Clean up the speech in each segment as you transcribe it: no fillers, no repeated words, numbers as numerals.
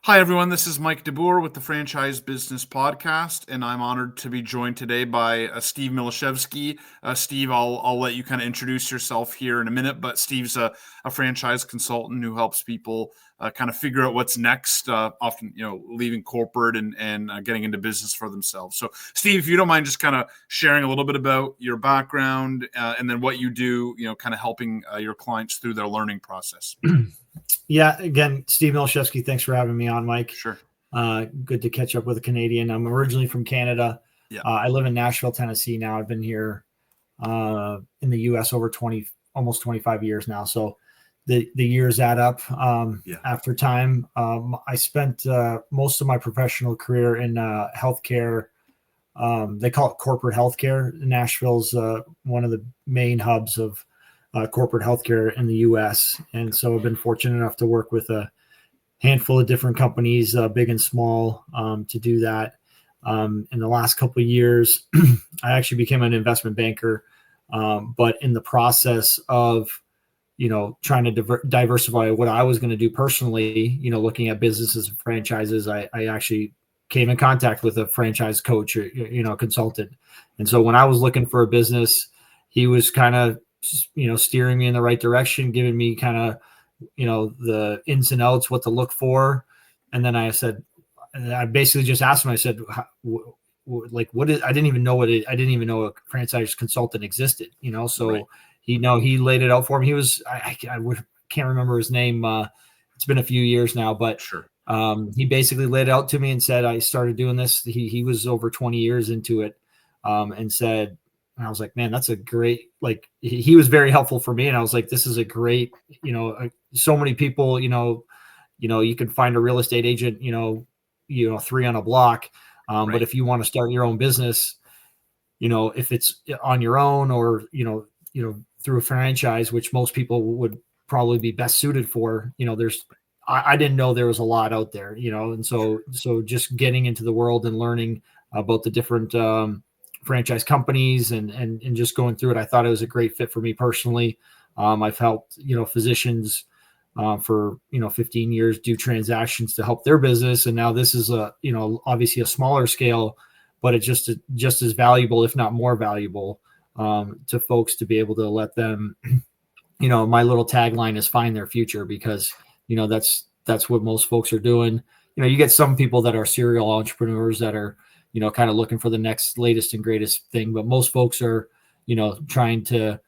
Hi, everyone. This is Mike DeBoer with the Franchise Business Podcast, and I'm honored to be joined today by Steve Milosevski. Steve, I'll let you kind of introduce yourself here in a minute, but Steve's a franchise consultant who helps people kind of figure out what's next, often, leaving corporate and getting into business for themselves. So, Steve, if you don't mind just kind of sharing a little bit about your background and then what you do, kind of helping your clients through their learning process. Yeah, again, Steve Milosevski, thanks for having me on, Mike. Sure. Good to catch up with a Canadian. I'm originally from Canada. Yeah. I live in Nashville, Tennessee now. I've been here in the U.S. over almost 25 years now. So the years add up after time. I spent most of my professional career in healthcare. They call it corporate healthcare. Nashville's one of the main hubs of corporate healthcare in the U.S. And so I've been fortunate enough to work with a handful of different companies, big and small, to do that. In the last couple of years, I actually became an investment banker, but in the process of, trying to diversify what I was going to do personally, looking at businesses and franchises, I actually came in contact with a franchise coach or, consultant. And so when I was looking for a business, he was kind of steering me in the right direction, giving me kind of, the ins and outs, what to look for. And then I basically just asked him, I said, what is, I didn't even know a franchise consultant existed, so right. He laid it out for me. He was, I can't remember his name. It's been a few years now, but sure. He basically laid it out to me and said, I started doing this. He was over 20 years into it, and said, and I was like, man, that's a great, he was very helpful for me. And I was like, this is a great, so many people, you can find a real estate agent, 3 on a block. Right. But if you want to start your own business, if it's on your own or, through a franchise, which most people would probably be best suited for, I didn't know there was a lot out there, and so just getting into the world and learning about the different, franchise companies and just going through it, I thought it was a great fit for me personally. I've helped, physicians for, 15 years do transactions to help their business. And now this is obviously a smaller scale, but it's just as valuable, if not more valuable, to folks to be able to let them, my little tagline is find their future, because, that's what most folks are doing. You get some people that are serial entrepreneurs that are, kind of looking for the next latest and greatest thing. But most folks are, trying to,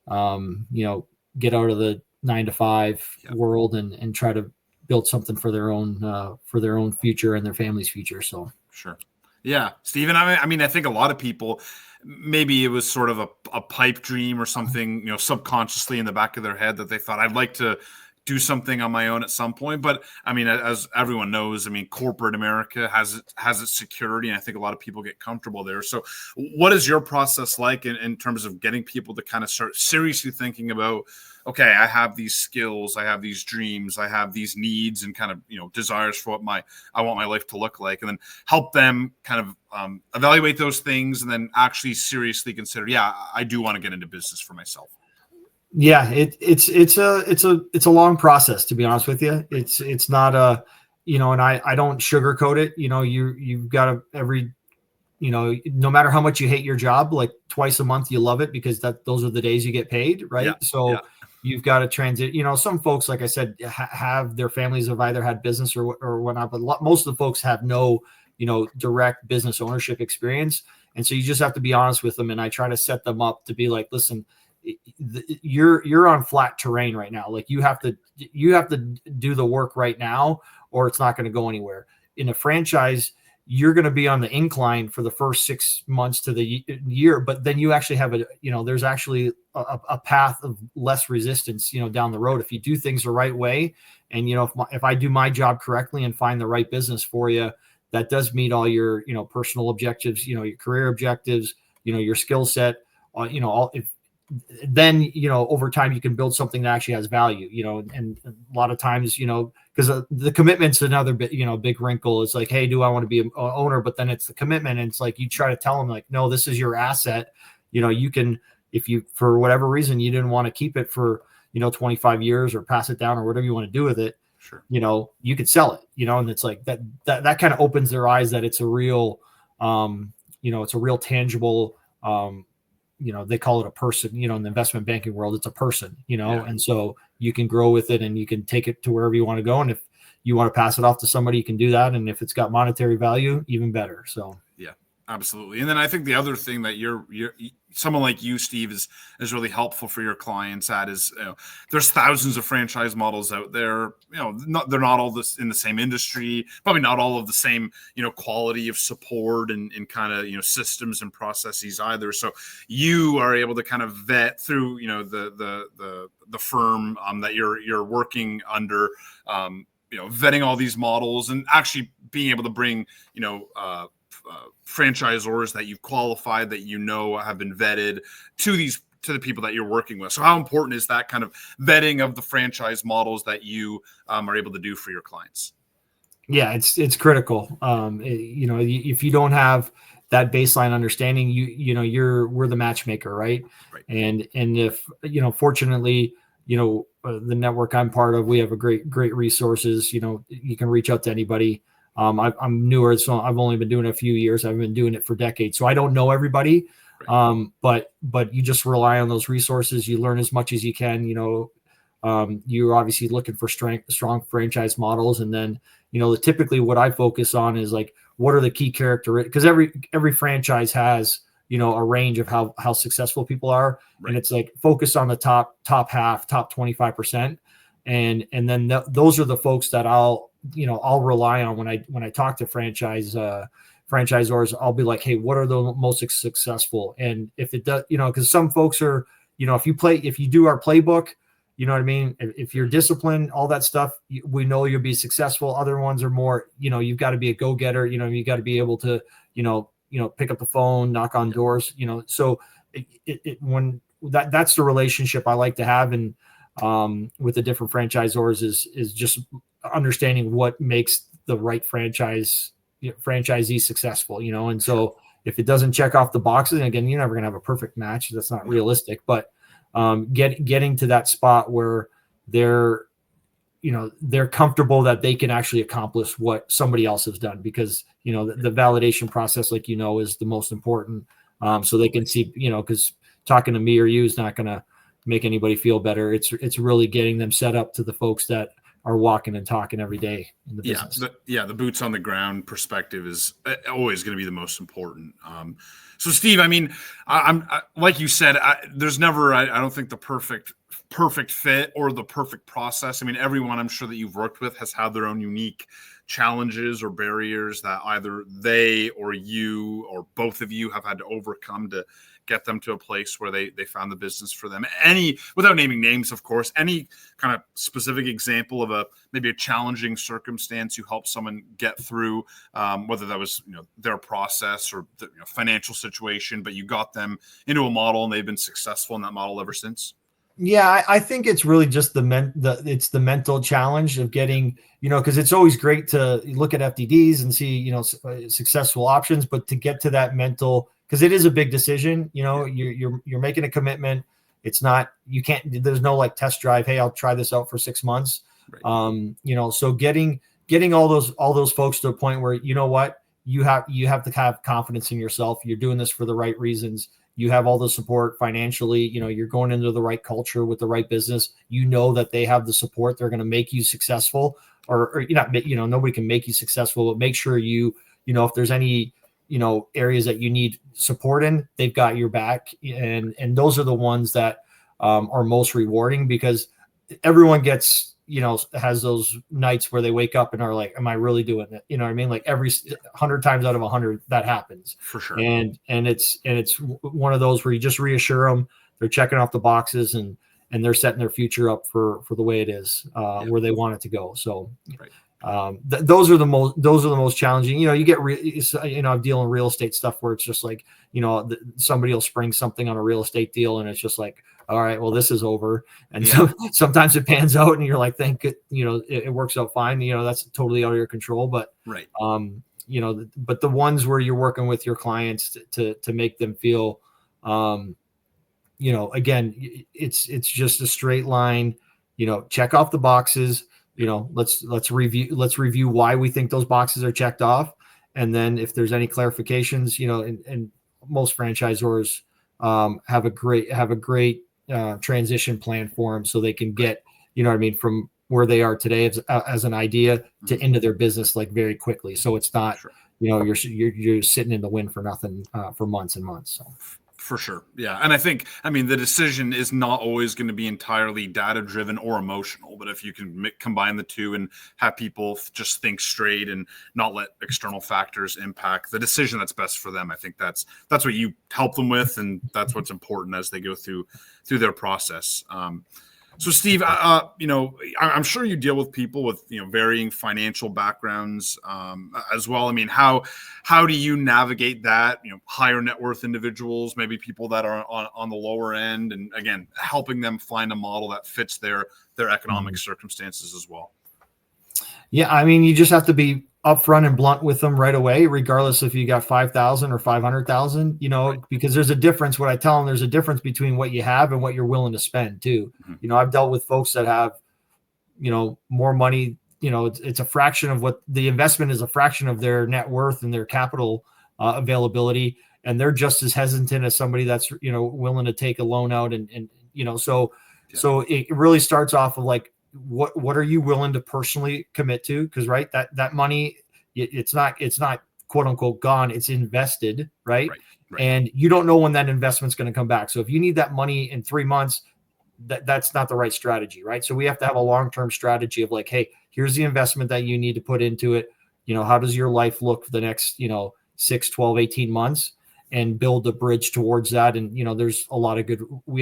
get out of the 9-to-5 world and try to build something for their own future and their family's future. So sure. Yeah. Stephen, I mean, I think a lot of people, maybe it was sort of a pipe dream or something, subconsciously in the back of their head that they thought, I'd like to do something on my own at some point. But I mean, as everyone knows, I mean, corporate America has its security, and I think a lot of people get comfortable there. So what is your process like in terms of getting people to kind of start seriously thinking about, okay, I have these skills, I have these dreams, I have these needs and kind of, desires for what I want my life to look like, and then help them kind of evaluate those things and then actually seriously consider, yeah, I do want to get into business for myself. Yeah, it's a long process, to be honest with you. It's not a, and I don't sugarcoat it. You've got to no matter how much you hate your job, like twice a month, you love it because those are the days you get paid. Right. Yeah, so you've got to transit, some folks, like I said, have their families have either had business or whatnot, but most of the folks have no, direct business ownership experience. And so you just have to be honest with them. And I try to set them up to be like, listen, you're on flat terrain right now. Like you have to do the work right now, or it's not going to go anywhere. In a franchise, you're going to be on the incline for the first 6 months to the year, but then you actually have there's actually a path of less resistance, down the road. If you do things the right way. And, if I do my job correctly and find the right business for you, that does meet all your, personal objectives, your career objectives, your skill set, then, over time you can build something that actually has value, and a lot of times, because the commitment's another bit, big wrinkle. It's like, hey, do I want to be an owner? But then it's the commitment. And it's like, you try to tell them like, no, this is your asset. You can, if you, for whatever reason, you didn't want to keep it for, 25 years or pass it down or whatever you want to do with it, Sure. You could sell it, and it's like that kind of opens their eyes that it's a real, it's a real tangible, they call it a person, in the investment banking world, it's a person, and so you can grow with it and you can take it to wherever you want to go. And if you want to pass it off to somebody, you can do that. And if it's got monetary value, even better. So, yeah, absolutely. And then I think the other thing that you're someone like you, Steve, is really helpful for your clients at is, there's thousands of franchise models out there. They're not all in the same industry, probably not all of the same, quality of support and kind of, systems and processes either. So you are able to kind of vet through, the firm that you're working under, vetting all these models and actually being able to bring, franchisors that you've qualified, that have been vetted to the people that you're working with. So how important is that kind of vetting of the franchise models that you are able to do for your clients? Yeah, it's critical. If you don't have that baseline understanding, we're the matchmaker, right? And if fortunately, the network I'm part of, we have a great resources. You can reach out to anybody. I'm newer, so I've only been doing it a few years. I've been doing it for decades, so I don't know everybody. But you just rely on those resources. You learn as much as you can. You're obviously looking for strong franchise models, and then typically what I focus on is like, what are the key characteristics? Because every franchise has a range of how successful people are, and it's like focus on the top half, top 25%, and then those are the folks that I'll rely on when I talk to franchisors. I'll be like, hey, what are the most successful? And if it does, because some folks are, if you do our playbook, you know what I mean? If you're disciplined, all that stuff, we know you'll be successful. Other ones are more, you've got to be a go-getter. You got to be able to, pick up the phone, knock on doors. So when that's the relationship I like to have, and with the different franchisors is just understanding what makes the right franchisee successful. And so if it doesn't check off the boxes, and again, you're never going to have a perfect match. That's not realistic, but getting to that spot where they're comfortable that they can actually accomplish what somebody else has done, because the validation process, like is the most important. So they can see, because talking to me or you is not going to make anybody feel better. It's really getting them set up to the folks that are walking and talking every day in the business. The boots on the ground perspective is always going to be the most important. So Steve, I mean, I'm like you said, there's never, I don't think the perfect fit or the perfect process. I mean, everyone I'm sure that you've worked with has had their own unique challenges or barriers that either they or you or both of you have had to overcome to get them to a place where they found the business for them. Without naming names, of course, any kind of specific example of maybe a challenging circumstance you helped someone get through, whether that was their process or the financial situation, but you got them into a model and they've been successful in that model ever since? Yeah, I think it's really just it's the mental challenge of getting, because it's always great to look at FDDs and see, successful options, but to get to that mental, because it is a big decision, you're making a commitment. It's not, there's no like test drive. Hey, I'll try this out for 6 months. Right. So getting all those folks to a point where, what, you have to have confidence in yourself. You're doing this for the right reasons. You have all the support financially, you're going into the right culture with the right business, that they have the support. They're going to make you successful, or not, nobody can make you successful, but make sure if there's any, areas that you need support in, they've got your back. And those are the ones that are most rewarding, because everyone gets, has those nights where they wake up and are like, am I really doing it? You know what I mean? Like every 100 times out of 100 that happens for sure. And it's one of those where you just reassure them they're checking off the boxes and they're setting their future up for the way it is, where they want it to go. So right. Those are the most challenging. You get I'm dealing with real estate stuff where it's just like, somebody will spring something on a real estate deal and it's just like, all right, well, this is over. And so sometimes it pans out and you're like, thank it, it works out fine. That's totally out of your control, but right. But the ones where you're working with your clients to make them feel, again, it's just a straight line, check off the boxes. let's review why we think those boxes are checked off. And then if there's any clarifications, and most franchisors have a great transition plan for them, so they can get, from where they are today as an idea to into their business like very quickly. So it's not, you're sitting in the wind for nothing for months and months. So. For sure. Yeah. And the decision is not always going to be entirely data driven or emotional, but if you can combine the two and have people just think straight and not let external factors impact the decision that's best for them, I think that's what you help them with. And that's what's important as they go through their process. So Steve, I'm sure you deal with people with, varying financial backgrounds as well. I mean, how do you navigate that, higher net worth individuals, maybe people that are on the lower end, and again, helping them find a model that fits their economic circumstances as well? Yeah. I mean, you just have to be upfront and blunt with them right away, regardless if you got 5,000 or 500,000, right. Because there's a difference. What I tell them, there's a difference between what you have and what you're willing to spend too. Mm-hmm. I've dealt with folks that have, more money, it's a fraction of what the investment is, a fraction of their net worth and their capital availability. And they're just as hesitant as somebody that's, willing to take a loan out. So it really starts off of like, what are you willing to personally commit to? Because that money, it's not quote unquote gone, it's invested, right? And you don't know when that investment's going to come back. So if you need that money in 3 months, that's not the right strategy, right? So we have to have a long-term strategy of like, hey, here's the investment that you need to put into it. How does your life look for the next 6, 12, 18 months, and build a bridge towards that. And we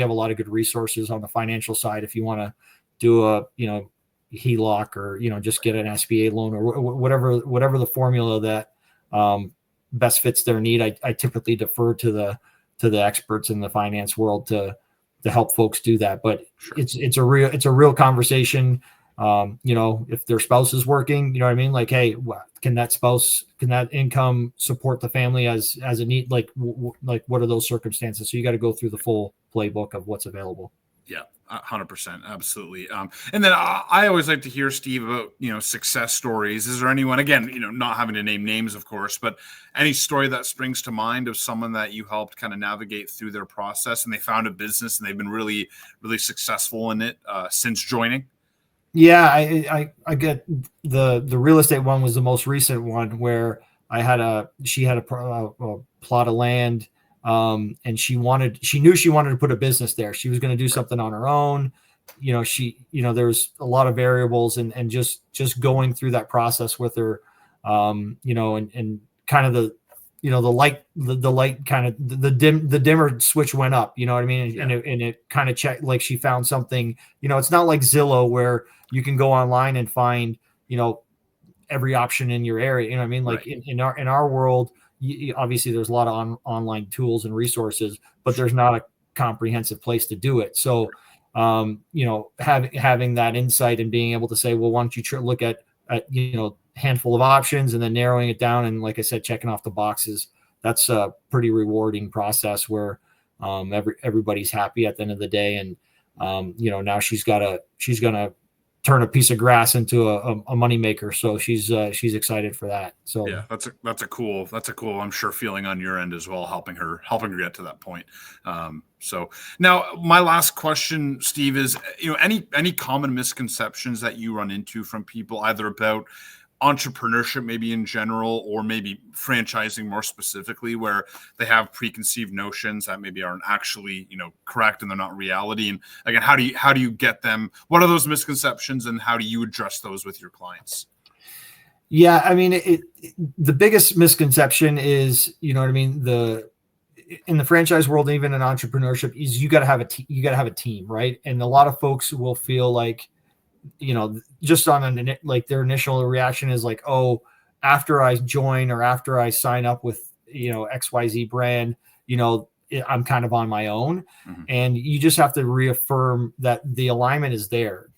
have a lot of good resources on the financial side if you want to do a HELOC or just get an SBA loan or whatever the formula that best fits their need. I typically defer to the experts in the finance world to help folks do that. But sure. it's a real conversation. If their spouse is working, like, hey, can that income support the family as a need? Like what are those circumstances? So you got to go through the full playbook of what's available. Yeah. 100%. Absolutely. And then I always like to hear, Steve, about, success stories. Is there anyone, again, not having to name names, of course, but any story that springs to mind of someone that you helped kind of navigate through their process and they found a business and they've been really, really successful in it since joining? Yeah, I get the real estate one was the most recent one where she had a plot of land. And she knew she wanted to put a business there. She was going to do something on her own. There's a lot of variables and just going through that process with her, and kind of the light kind of the dimmer switch went up, you know what I mean? Yeah. And it kind of checked, like she found something, it's not like Zillow where you can go online and find, every option in your area. You know what I mean? Like right. in our world, obviously there's a lot of online tools and resources, but there's not a comprehensive place to do it. So, having that insight and being able to say, well, why don't you look at handful of options and then narrowing it down. And like I said, checking off the boxes, that's a pretty rewarding process where, everybody's happy at the end of the day. And, now she's going to turn a piece of grass into a moneymaker. So she's excited for that. So yeah, that's a cool, I'm sure, feeling on your end as well, helping her get to that point. So now my last question, Steve, is, any common misconceptions that you run into from people either about entrepreneurship maybe in general, or maybe franchising more specifically, where they have preconceived notions that maybe aren't actually, correct, and they're not reality. And again, how do you get them? What are those misconceptions and how do you address those with your clients? Yeah. I mean, the biggest misconception is, in the franchise world, even in entrepreneurship, is you got to have a team, right? And a lot of folks will feel like, just on their initial reaction is like, oh, after I join or after I sign up with, XYZ brand, I'm kind of on my own. Mm-hmm. And you just have to reaffirm that the alignment is there,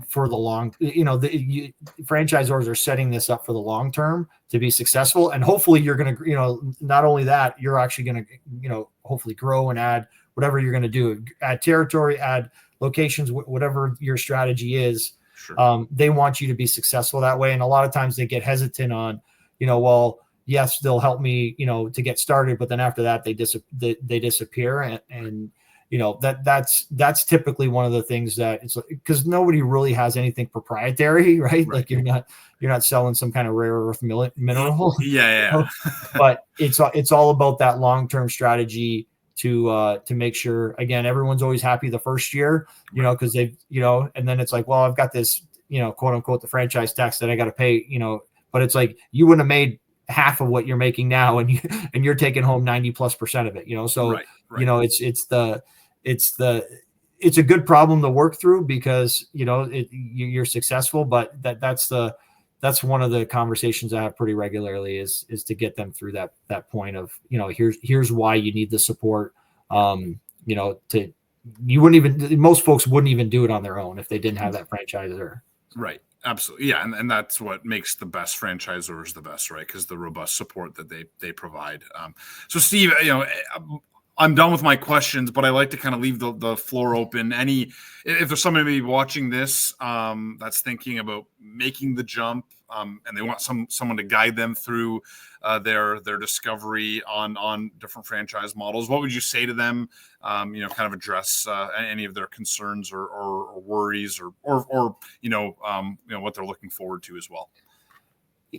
for the long, franchisors are setting this up for the long term to be successful. And hopefully you're going to, not only that, you're actually going to, hopefully grow and add whatever you're going to do, add territory, add locations, whatever your strategy is. Sure. They want you to be successful that way. And a lot of times they get hesitant on, well, yes, they'll help me, to get started, but then after that they disappear. And that's typically one of the things that it's because nobody really has anything proprietary, right? Like you're not selling some kind of rare earth mineral. Yeah. But it's all about that long-term strategy to make sure, again, everyone's always happy the first year, because they've, and then it's like, well, I've got this, quote unquote, the franchise tax that I got to pay, but it's like, you wouldn't have made half of what you're making now, and you're taking home 90+% of it, so, right. It's a good problem to work through because, you're successful, but that's one of the conversations I have pretty regularly is to get them through that point of, here's why you need the support. Most folks wouldn't even do it on their own if they didn't have that franchisor. Right. Absolutely. Yeah. And that's what makes the best franchisors the best, right? Because the robust support that they provide. So Steve, I'm done with my questions, but I like to kind of leave the floor open. If there's somebody watching this that's thinking about making the jump and they want someone to guide them through their discovery on different franchise models, what would you say to them? Kind of address any of their concerns or worries or what they're looking forward to as well.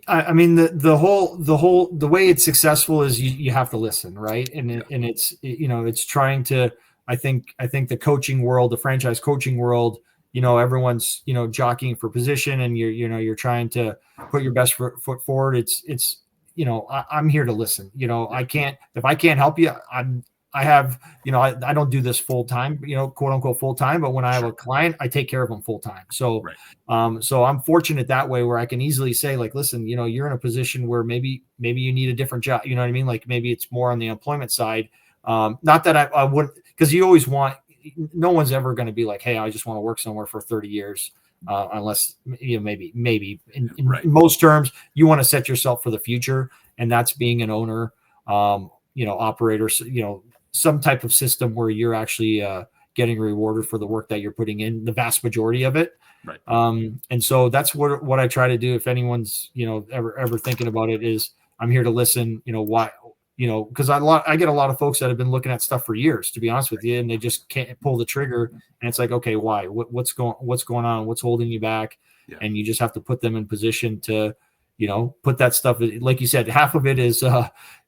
I mean, the way it's successful is you have to listen, right? And it's, it's trying to, I think the coaching world, the franchise coaching world, everyone's, jockeying for position and you're trying to put your best foot forward. It's, I'm here to listen, if I can't help you, I have, I don't do this full time, quote unquote full time, but when I have a client, I take care of them full time. So, so I'm fortunate that way where I can easily say like, listen, you're in a position where maybe you need a different job. You know what I mean? Like maybe it's more on the employment side. Not that I wouldn't, because you always no one's ever going to be like, hey, I just want to work somewhere for 30 years. Unless, maybe in most terms, you want to set yourself for the future. And that's being an owner, operator, some type of system where you're actually getting rewarded for the work that you're putting in, the vast majority of it. Right. And so that's what I try to do. If anyone's, ever thinking about it, is I'm here to listen, why, because I get a lot of folks that have been looking at stuff for years, to be honest with you, and they just can't pull the trigger. And it's like, okay, why, what's going on? What's holding you back? Yeah. And you just have to put them in position to, put that stuff, like you said, half of it is,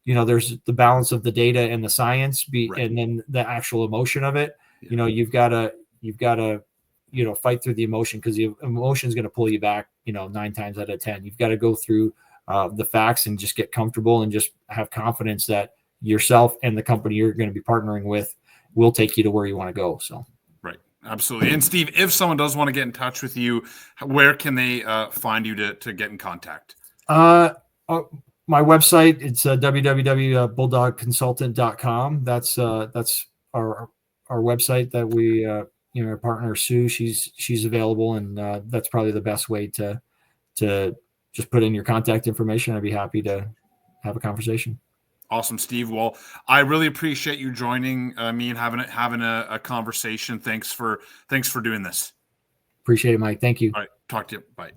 there's the balance of the data and the science and then the actual emotion of it. Yeah. You've got to, fight through the emotion, because the emotion is going to pull you back, 9 times out of 10. You've got to go through the facts and just get comfortable and just have confidence that yourself and the company you're going to be partnering with will take you to where you want to go. So. Absolutely. And Steve, if someone does want to get in touch with you, where can they find you to get in contact? My website, it's www.bulldogconsultant.com. That's our website that we, our partner Sue, she's available, and that's probably the best way to just put in your contact information. I'd be happy to have a conversation. Awesome, Steve. Well, I really appreciate you joining me and having a conversation. Thanks for doing this. Appreciate it, Mike. Thank you. All right. Talk to you. Bye.